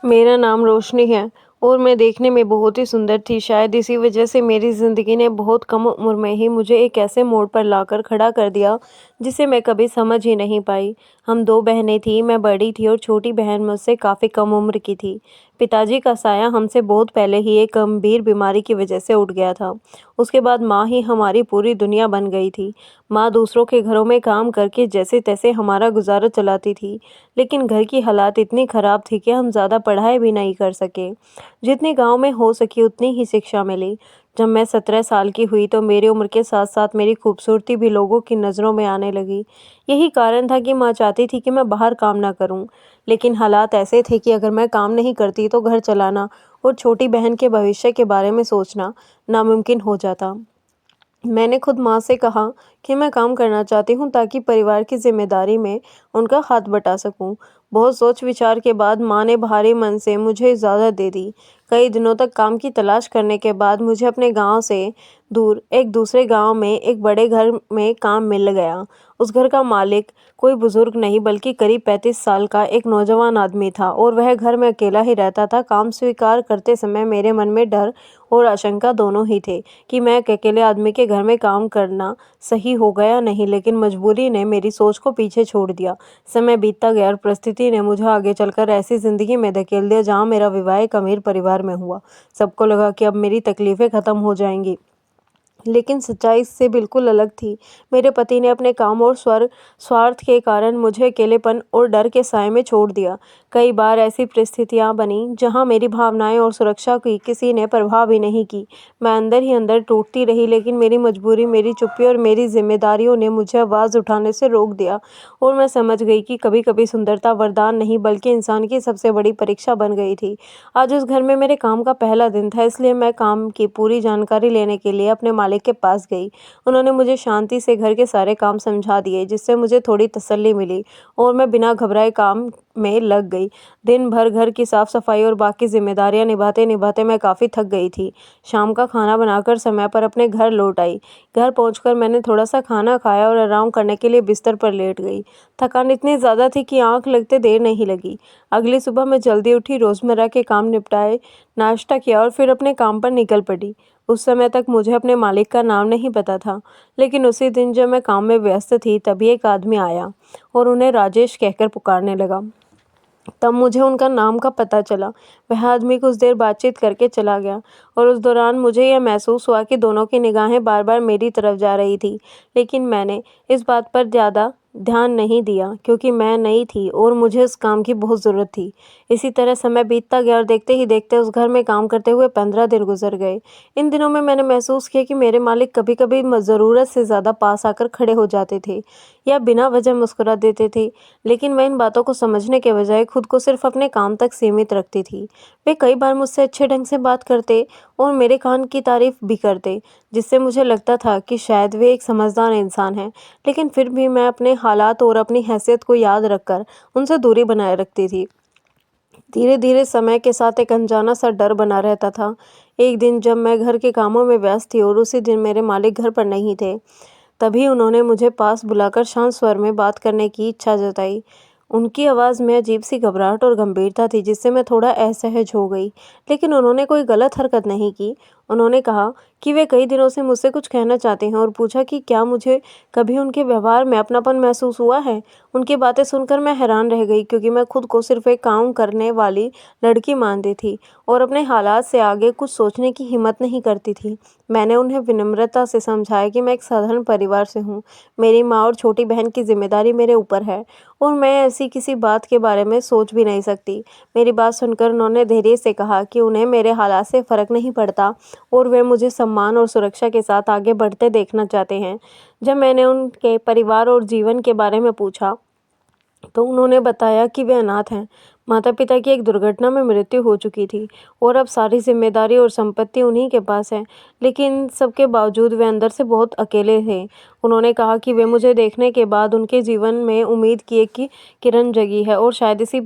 मेरा नाम रोशनी है और मैं देखने में बहुत ही सुंदर थी। शायद इसी वजह से मेरी ज़िंदगी ने बहुत कम उम्र में ही मुझे एक ऐसे मोड़ पर लाकर खड़ा कर दिया जिसे मैं कभी समझ ही नहीं पाई। हम 2 बहनें थीं, मैं बड़ी थी और छोटी बहन मुझसे काफ़ी कम उम्र की थी। पिताजी का साया हमसे बहुत पहले ही एक गंभीर बीमारी की वजह से उठ गया था। उसके बाद माँ ही हमारी पूरी दुनिया बन गई थी। माँ दूसरों के घरों में काम करके जैसे-तैसे हमारा गुज़ारा चलाती थी, लेकिन घर की हालात इतनी ख़राब थी कि हम ज़्यादा पढ़ाई भी नहीं कर सके। जितनी गाँव में हो सकी उतनी ही शिक्षा मिली। जब मैं 17 साल की हुई तो मेरी उम्र के साथ-साथ मेरी खूबसूरती भी लोगों की नज़रों में आने लगी। यही कारण था कि माँ चाहती थी कि मैं बाहर काम ना करूँ, लेकिन हालात ऐसे थे कि अगर मैं काम नहीं करती तो घर चलाना और छोटी बहन के भविष्य के बारे में सोचना नामुमकिन हो जाता। मैंने खुद माँ से कहा कि मैं काम करना चाहती हूँ ताकि परिवार की ज़िम्मेदारी में उनका हाथ बटा सकूँ। बहुत सोच विचार के बाद माँ ने भारी मन से मुझे इजाज़त दे दी। कई दिनों तक काम की तलाश करने के बाद मुझे अपने गांव से दूर एक दूसरे गांव में एक बड़े घर में काम मिल गया। उस घर का मालिक कोई बुजुर्ग नहीं बल्कि करीब 35 साल का एक नौजवान आदमी था और वह घर में अकेला ही रहता था। काम स्वीकार करते समय मेरे मन में डर और आशंका दोनों ही थे कि मैं एक अकेले आदमी के घर में काम करना सही होगा या नहीं, लेकिन मजबूरी ने मेरी सोच को पीछे छोड़ दिया। समय बीतता गया और परिस्थिति ने मुझे आगे चलकर ऐसी ज़िंदगी में धकेल दिया जहाँ मेरा विवाह एक अमीर परिवार में हुआ। सबको लगा कि अब मेरी तकलीफ़ें ख़त्म हो जाएंगी, लेकिन सच्चाई इससे बिल्कुल अलग थी। मेरे पति ने अपने काम और स्वार्थ के कारण मुझे अकेलेपन और डर के साए में छोड़ दिया। कई बार ऐसी परिस्थितियां बनी जहां मेरी भावनाएं और सुरक्षा की किसी ने परवाह भी नहीं की। मैं अंदर ही अंदर टूटती रही, लेकिन मेरी मजबूरी, मेरी चुप्पी और मेरी जिम्मेदारियों ने मुझे आवाज़ उठाने से रोक दिया। और मैं समझ गई कि कभी कभी सुंदरता वरदान नहीं बल्कि इंसान की सबसे बड़ी परीक्षा बन गई थी। आज उस घर में मेरे काम का पहला दिन था, इसलिए मैं काम की पूरी जानकारी लेने के लिए अपने मालिक के पास गई। उन्होंने मुझे शांति से घर के सारे काम समझा दिए, जिससे मुझे थोड़ी तसल्ली मिली और मैं बिना घबराए काम में लग गई। दिन भर घर की साफ सफाई और बाकी जिम्मेदारियां निभाते निभाते मैं काफ़ी थक गई थी। शाम का खाना बनाकर समय पर अपने घर लौट आई। घर पहुंचकर मैंने थोड़ा सा खाना खाया और आराम करने के लिए बिस्तर पर लेट गई। थकान इतनी ज़्यादा थी कि आंख लगते देर नहीं लगी। अगली सुबह मैं जल्दी उठी, रोज़मर्रा के काम निपटाए, नाश्ता किया और फिर अपने काम पर निकल पड़ी। उस समय तक मुझे अपने मालिक का नाम नहीं पता था, लेकिन उसी दिन जब मैं काम में व्यस्त थी तभी एक आदमी आया और उन्हें राजेश कहकर पुकारने लगा। तब मुझे उनका नाम का पता चला। वह आदमी कुछ देर बातचीत करके चला गया और उस दौरान मुझे यह महसूस हुआ कि दोनों की निगाहें बार बार मेरी तरफ जा रही थी, लेकिन मैंने इस बात पर ज़्यादा ध्यान नहीं दिया क्योंकि मैं नई थी और मुझे उस काम की बहुत ज़रूरत थी। इसी तरह समय बीतता गया और देखते ही देखते उस घर में काम करते हुए 15 दिन गुजर गए। इन दिनों में मैंने महसूस किया कि मेरे मालिक कभी कभी ज़रूरत से ज़्यादा पास आकर खड़े हो जाते थे या बिना वजह मुस्कुरा देते थे, लेकिन मैं इन बातों को समझने के बजाय खुद को सिर्फ अपने काम तक सीमित रखती थी। वे कई बार मुझसे अच्छे ढंग से बात करते और मेरे काम की तारीफ भी करते, जिससे मुझे लगता था कि शायद वे एक समझदार इंसान हैं, लेकिन फिर भी मैं अपने हालात और अपनी हैसियत को याद रखकर उनसे दूरी बनाए रखती थी। धीरे धीरे समय के साथ एक अनजाना सा डर बना रहता था। एक दिन जब मैं घर के कामों में व्यस्त थी और उसी दिन मेरे मालिक घर पर नहीं थे, तभी उन्होंने मुझे पास बुलाकर शांत स्वर में बात करने की इच्छा जताई। उनकी आवाज़ में अजीब सी घबराहट और गंभीरता थी जिससे मैं थोड़ा असहज हो गई, लेकिन उन्होंने कोई गलत हरकत नहीं की। उन्होंने कहा कि वे कई दिनों से मुझसे कुछ कहना चाहते हैं और पूछा कि क्या मुझे कभी उनके व्यवहार में अपनापन महसूस हुआ है। उनकी बातें सुनकर मैं हैरान रह गई क्योंकि मैं खुद को सिर्फ एक काम करने वाली लड़की मानती थी और अपने हालात से आगे कुछ सोचने की हिम्मत नहीं करती थी। मैंने उन्हें विनम्रता से समझाया कि मैं एक साधारण परिवार से हूँ, मेरी माँ और छोटी बहन की जिम्मेदारी मेरे ऊपर है और मैं ऐसी किसी बात के बारे में सोच भी नहीं सकती। मेरी बात सुनकर उन्होंने धैर्य से कहा कि उन्हें मेरे हालात से फ़र्क नहीं पड़ता और वे मुझे सम्मान और सुरक्षा के साथ आगे बढ़ते देखना चाहते हैं। जब मैंने उनके परिवार और जीवन के बारे में पूछा तो उन्होंने बताया कि वे अनाथ हैं। माता-पिता की एक दुर्घटना में मृत्यु हो चुकी थी और अब सारी जिम्मेदारी और संपत्ति उन्हीं के पास है। लेकिन सबके बावजूद वे अंदर से बहुत अकेले थे उन्होंने कहा कि वे मुझे देखने के बाद उनके जीवन में उम्मीद की एक किरण जगी है और शायद इसी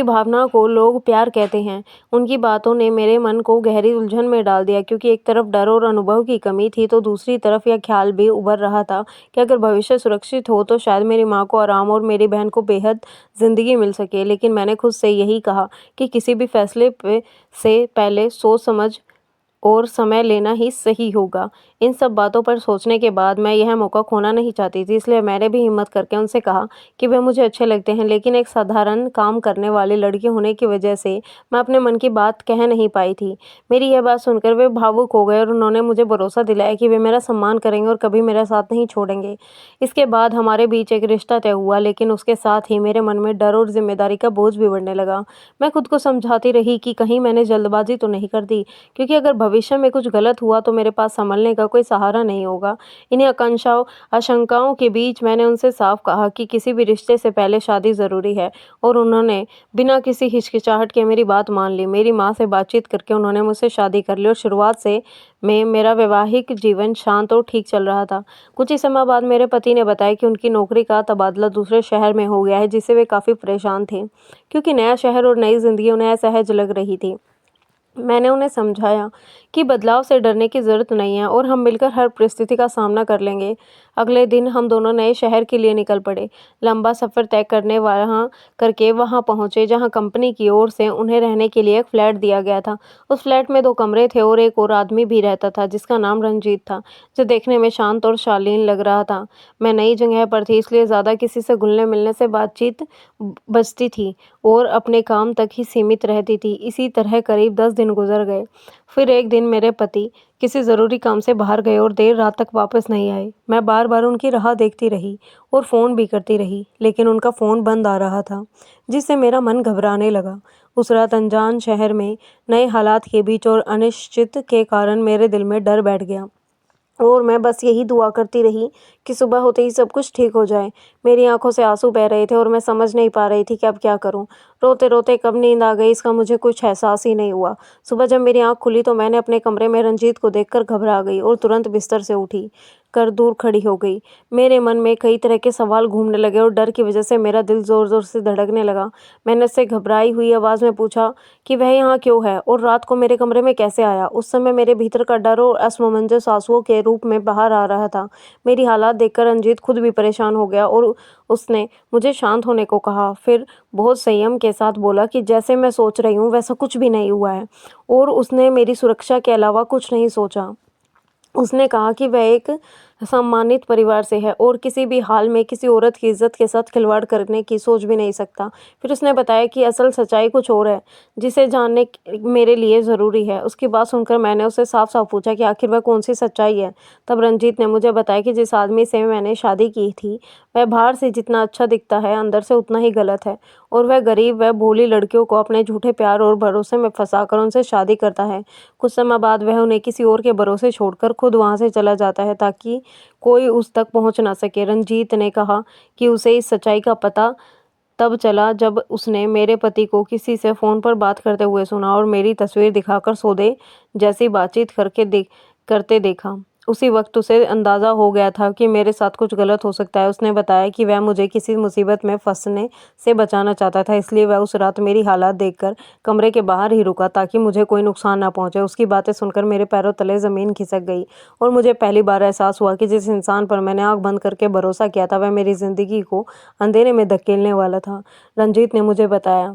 भावना को लोग प्यार कहते हैं। उनकी बातों ने मेरे मन को गहरी उलझन में डाल दिया, क्योंकि एक तरफ डर और अनुभव की कमी थी तो दूसरी तरफ यह ख्याल भी उभर रहा था कि अगर भविष्य सुरक्षित हो तो शायद मेरी माँ को आराम और मेरी बहन को बेहद ज़िंदगी मिल सके। लेकिन मैंने खुद से यही कहा कि किसी भी फैसले से पहले सोच समझ और समय लेना ही सही होगा। इन सब बातों पर सोचने के बाद मैं यह मौका खोना नहीं चाहती थी, इसलिए मैंने भी हिम्मत करके उनसे कहा कि वे मुझे अच्छे लगते हैं, लेकिन एक साधारण काम करने वाली लड़की होने की वजह से मैं अपने मन की बात कह नहीं पाई थी। मेरी यह बात सुनकर वे भावुक हो गए और उन्होंने मुझे भरोसा दिलाया कि वे मेरा सम्मान करेंगे और कभी मेरा साथ नहीं छोड़ेंगे। इसके बाद हमारे बीच एक रिश्ता तय हुआ, लेकिन उसके साथ ही मेरे मन में डर और जिम्मेदारी का बोझ भी बढ़ने लगा। मैं खुद को समझाती रही कि कहीं मैंने जल्दबाजी तो नहीं कर दी, क्योंकि अगर भविष्य में कुछ गलत हुआ तो मेरे पास संभलने का कोई सहारा नहीं होगा। इन्हीं आशंकाओं के बीच मैंने उनसे साफ कहा कि किसी भी रिश्ते से पहले शादी ज़रूरी है, और उन्होंने बिना किसी हिचकिचाहट के मेरी बात मान ली। मेरी माँ से बातचीत करके उन्होंने मुझसे शादी कर ली और शुरुआत से में मेरा वैवाहिक जीवन शांत और ठीक चल रहा था। कुछ ही समय बाद मेरे पति ने बताया कि उनकी नौकरी का तबादला दूसरे शहर में हो गया है, जिससे वे काफ़ी परेशान थे, क्योंकि नया शहर और नई ज़िंदगी उन्हें असहज लग रही थी। मैंने उन्हें समझाया कि बदलाव से डरने की ज़रूरत नहीं है और हम मिलकर हर परिस्थिति का सामना कर लेंगे। अगले दिन हम दोनों नए शहर के लिए निकल पड़े। लंबा सफ़र तय वहाँ पहुँचे, जहाँ कंपनी की ओर से उन्हें रहने के लिए एक फ्लैट दिया गया था। उस फ्लैट में 2 कमरे थे और एक और आदमी भी रहता था, जिसका नाम रंजीत था, जो देखने में शांत और शालीन लग रहा था। मैं नई जगह पर थी, इसलिए ज़्यादा किसी से घुलने मिलने से बातचीत बचती थी और अपने काम तक ही सीमित रहती थी। इसी तरह करीब 10 दिन गुजर गए। फिर एक दिन मेरे पति किसी ज़रूरी काम से बाहर गए और देर रात तक वापस नहीं आए। मैं बार बार उनकी राह देखती रही और फ़ोन भी करती रही, लेकिन उनका फ़ोन बंद आ रहा था, जिससे मेरा मन घबराने लगा। उस रात अनजान शहर में नए हालात के बीच और अनिश्चित के कारण मेरे दिल में डर बैठ गया और मैं बस यही दुआ करती रही कि सुबह होते ही सब कुछ ठीक हो जाए। मेरी आंखों से आंसू बह रहे थे और मैं समझ नहीं पा रही थी कि अब क्या करूं। रोते रोते कब नींद आ गई, इसका मुझे कुछ एहसास ही नहीं हुआ। सुबह जब मेरी आंख खुली तो मैंने अपने कमरे में रंजीत को देखकर घबरा गई और तुरंत बिस्तर से उठी कर दूर खड़ी हो गई। मेरे मन में कई तरह के सवाल घूमने लगे और डर की वजह से मेरा दिल ज़ोर ज़ोर से धड़कने लगा। मैंने उससे घबराई हुई आवाज़ में पूछा कि वह यहाँ क्यों है और रात को मेरे कमरे में कैसे आया। उस समय मेरे भीतर का डर और असमंजस आंसुओं के रूप में बाहर आ रहा था। मेरी हालात देखकर रंजीत खुद भी परेशान हो गया और उसने मुझे शांत होने को कहा। फिर बहुत संयम के साथ बोला कि जैसे मैं सोच रही हूँ वैसा कुछ भी नहीं हुआ है, और उसने मेरी सुरक्षा के अलावा कुछ नहीं सोचा। उसने कहा कि वह एक सम्मानित परिवार से है और किसी भी हाल में किसी औरत की इज्जत के साथ खिलवाड़ करने की सोच भी नहीं सकता। फिर उसने बताया कि असल सच्चाई कुछ और है, जिसे जानने मेरे लिए ज़रूरी है। उसकी बात सुनकर मैंने उससे साफ साफ पूछा कि आखिर वह कौन सी सच्चाई है। तब रंजीत ने मुझे बताया कि जिस आदमी से मैंने शादी की थी वह बाहर से जितना अच्छा दिखता है अंदर से उतना ही गलत है, और वह गरीब व भोली लड़कियों को अपने झूठे प्यार और भरोसे में फंसाकर उनसे शादी करता है। कुछ समय बाद वह उन्हें किसी और के भरोसे छोड़कर खुद वहाँ से चला जाता है ताकि कोई उस तक पहुंच ना सके। रंजीत ने कहा कि उसे इस सच्चाई का पता तब चला जब उसने मेरे पति को किसी से फ़ोन पर बात करते हुए सुना और मेरी तस्वीर दिखाकर सौदे जैसी बातचीत करते देखा। उसी वक्त उसे अंदाज़ा हो गया था कि मेरे साथ कुछ गलत हो सकता है। उसने बताया कि वह मुझे किसी मुसीबत में फंसने से बचाना चाहता था, इसलिए वह उस रात मेरी हालात देखकर कमरे के बाहर ही रुका ताकि मुझे कोई नुकसान ना पहुंचे। उसकी बातें सुनकर मेरे पैरों तले ज़मीन खिसक गई और मुझे पहली बार एहसास हुआ कि जिस इंसान पर मैंने आँख बंद करके भरोसा किया था वह मेरी ज़िंदगी को अंधेरे में धकेलने वाला था। रंजीत ने मुझे बताया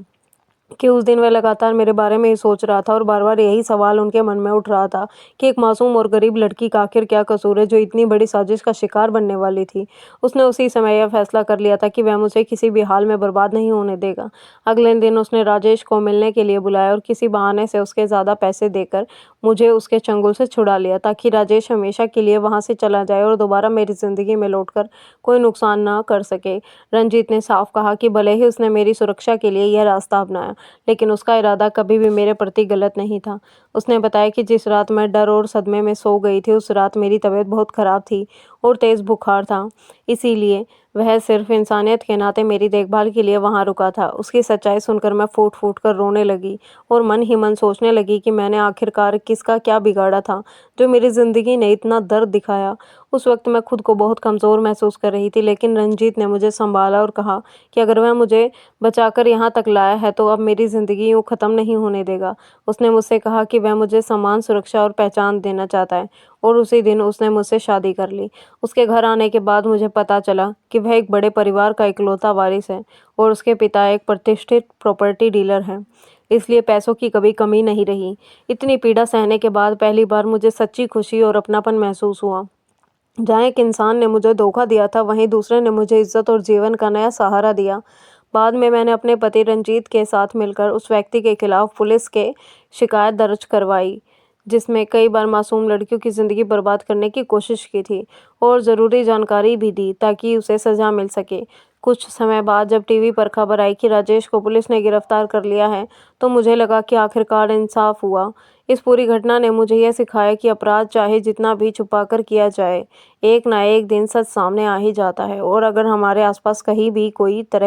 कि उस दिन वह लगातार मेरे बारे में ही सोच रहा था और बार बार यही सवाल उनके मन में उठ रहा था कि एक मासूम और गरीब लड़की का आखिर क्या कसूर है जो इतनी बड़ी साजिश का शिकार बनने वाली थी। उसने उसी समय यह फैसला कर लिया था कि वह मुझे किसी भी हाल में बर्बाद नहीं होने देगा। अगले दिन उसने राजेश को मिलने के लिए बुलाया और किसी बहाने से उसके ज़्यादा पैसे देकर मुझे उसके चंगुल से छुड़ा लिया ताकि राजेश हमेशा के लिए वहाँ से चला जाए और दोबारा मेरी ज़िंदगी में लौटकर कोई नुकसान ना कर सके। रंजीत ने साफ कहा कि भले ही उसने मेरी सुरक्षा के लिए यह रास्ता अपनाया, लेकिन उसका इरादा कभी भी मेरे प्रति गलत नहीं था। उसने बताया कि जिस रात मैं डर और सदमे में सो गई थी उस रात मेरी तबीयत बहुत ख़राब थी और तेज़ बुखार था। इसीलिए वह सिर्फ इंसानियत के नाते मेरी देखभाल के लिए वहाँ रुका था। उसकी सच्चाई सुनकर मैं फूट-फूट कर रोने लगी और मन ही मन सोचने लगी कि मैंने आखिरकार किसका क्या बिगाड़ा था, जो मेरी ज़िंदगी ने इतना दर्द दिखाया। उस वक़्त मैं खुद को बहुत कमज़ोर महसूस कर रही थी, लेकिन रंजीत ने मुझे सँभाला और कहा कि अगर वह मुझे बचाकर यहाँ तक लाया है, तो अब मेरी ज़िंदगी यूँ ख़त्म नहीं होने देगा। उसने मुझसे कहा कि वह मुझे सम्मान, सुरक्षा और पहचान देना चाहता है, और उसी दिन उसने मुझसे शादी कर ली। उसके घर आने के बाद मुझे पता चला कि वह एक बड़े परिवार का इकलौता वारिस है और उसके पिता एक प्रतिष्ठित प्रॉपर्टी डीलर हैं। इसलिए पैसों की कभी कमी नहीं रही। इतनी पीड़ा सहने के बाद पहली बार मुझे सच्ची खुशी और अपनापन महसूस हुआ। जहाँ एक इंसान ने मुझे धोखा दिया था, वहीं दूसरे ने मुझे इज्जत और जीवन का नया सहारा दिया। बाद में मैंने अपने पति रंजीत के साथ मिलकर उस व्यक्ति के खिलाफ पुलिस के शिकायत दर्ज करवाई, जिसमें कई बार मासूम लड़कियों की ज़िंदगी बर्बाद करने की कोशिश की थी, और ज़रूरी जानकारी भी दी ताकि उसे सज़ा मिल सके। कुछ समय बाद जब टीवी पर खबर आई कि राजेश को पुलिस ने गिरफ्तार कर लिया है, तो मुझे लगा कि आखिरकार इंसाफ हुआ। इस पूरी घटना ने मुझे यह सिखाया कि अपराध चाहे जितना भी छुपाकर किया जाए, एक ना एक दिन सच सामने आ ही जाता है। और अगर हमारे आसपास कहीं भी कोई तरह